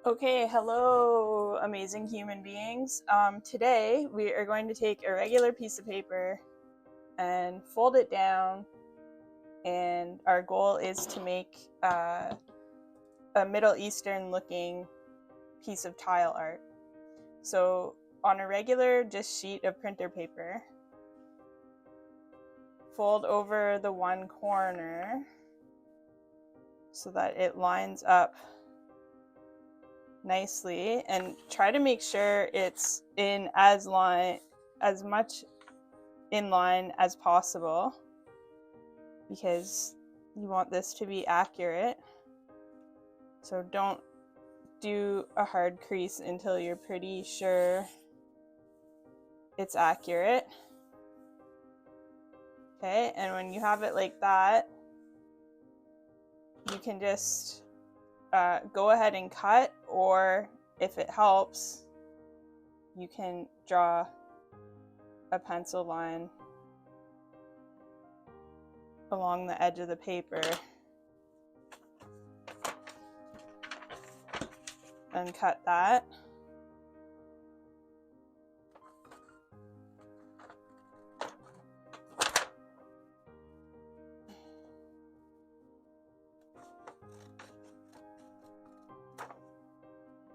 Okay, hello, amazing human beings. Today we are going to take a regular piece of paper and fold it down, and our goal is to make a Middle Eastern looking piece of tile art. So on a regular just sheet of printer paper, fold over the one corner so that it lines up nicely, and try to make sure it's in as much in line as possible, because you want this to be accurate. So don't do a hard crease until you're pretty sure it's accurate. Okay, and when you have it like that, you can just go ahead and cut, or if it helps, you can draw a pencil line along the edge of the paper and cut that.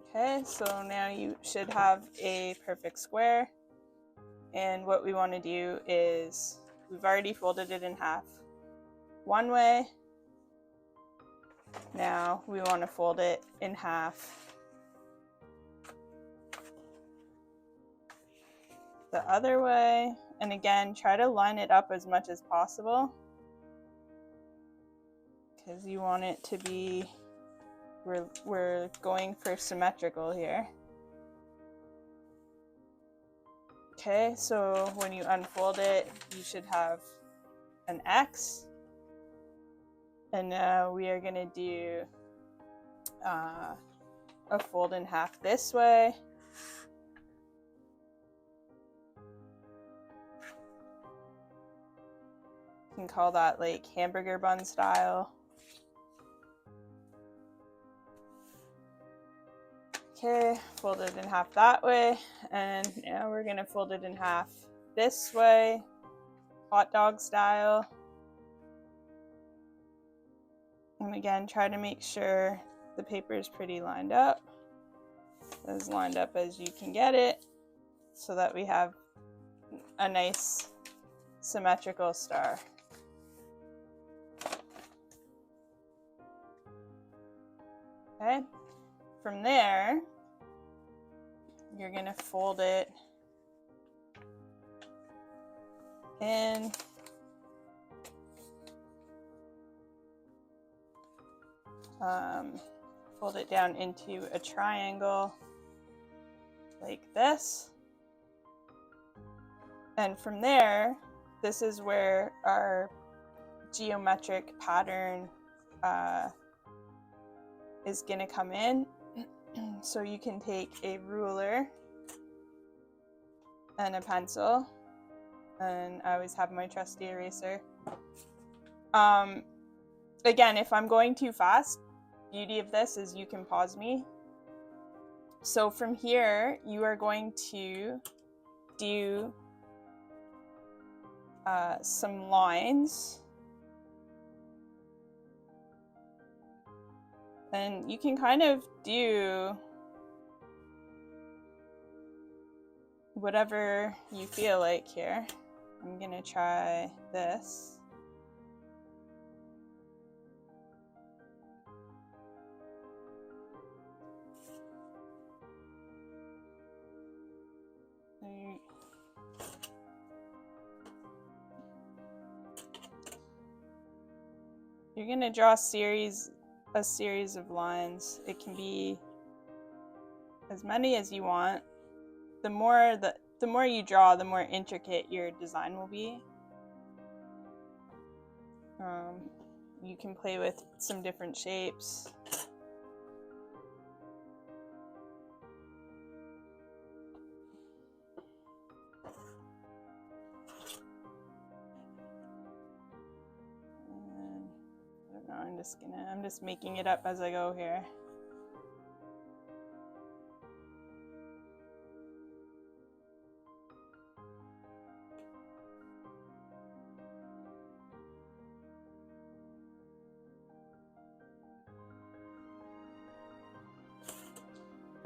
Okay, so now you should have a perfect square, and what we want to do is, we've already folded it in half one way. Now we want to fold it in half the other way, and again, try to line it up as much as possible, because you want it to be, we're going for symmetrical here. Okay, so when you unfold it, you should have an X. And now we are going to do a fold in half this way. You can call that like hamburger bun style. Okay, fold it in half that way, and now we're going to fold it in half this way, hot dog style. And again, try to make sure the paper is pretty lined up, as lined up as you can get it, so that we have a nice symmetrical star. Okay, from there, you're going to fold it in. Fold it down into a triangle like this. And from there, this is where our geometric pattern is going to come in. So you can take a ruler and a pencil, and I always have my trusty eraser. Again, if I'm going too fast, beauty of this is you can pause me. So from here, you are going to do some lines, and you can kind of do whatever you feel like here. I'm gonna try this. You're gonna draw a series of lines. It can be as many as you want. The more you draw, the more intricate your design will be. You can play with some different shapes. And, I don't know, I'm just making it up as I go here.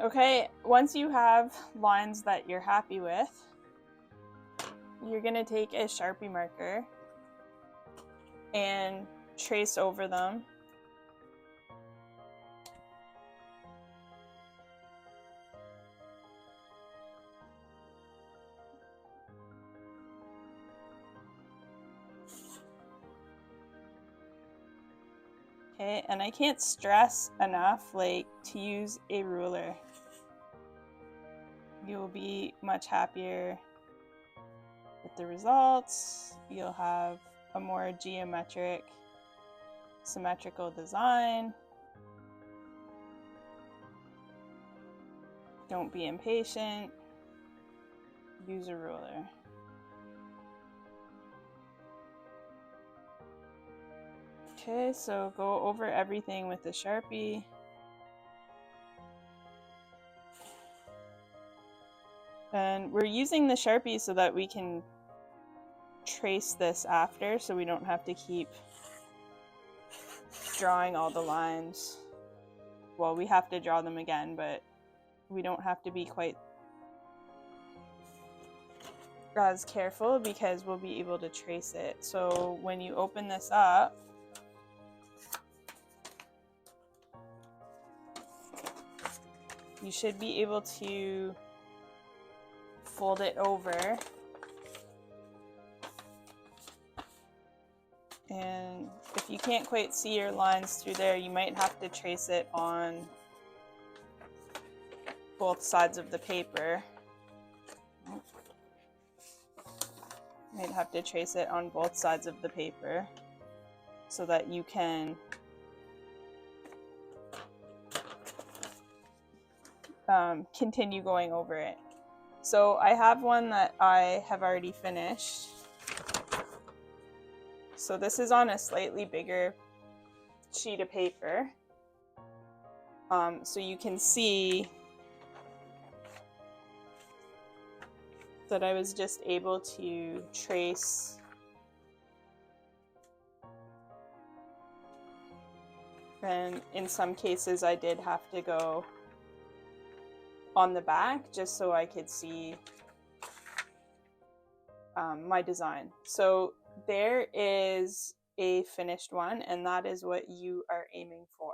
Okay, once you have lines that you're happy with, you're going to take a Sharpie marker and trace over them. Okay, and I can't stress enough, like, to use a ruler. You'll be much happier with the results. You'll have a more geometric, symmetrical design. Don't be impatient. Use a ruler. Okay, so go over everything with the Sharpie. And we're using the Sharpie so that we can trace this after, so we don't have to keep drawing all the lines. Well, we have to draw them again, but we don't have to be quite as careful because we'll be able to trace it. So when you open this up, you should be able to fold it over, and if you can't quite see your lines through there, you might have to trace it on both sides of the paper. Might have to trace it on both sides of the paper so that you can continue going over it. So I have one that I have already finished. So this is on a slightly bigger sheet of paper. So you can see that I was just able to trace and in some cases I did have to go on the back just so I could see my design. So there is a finished one, and that is what you are aiming for.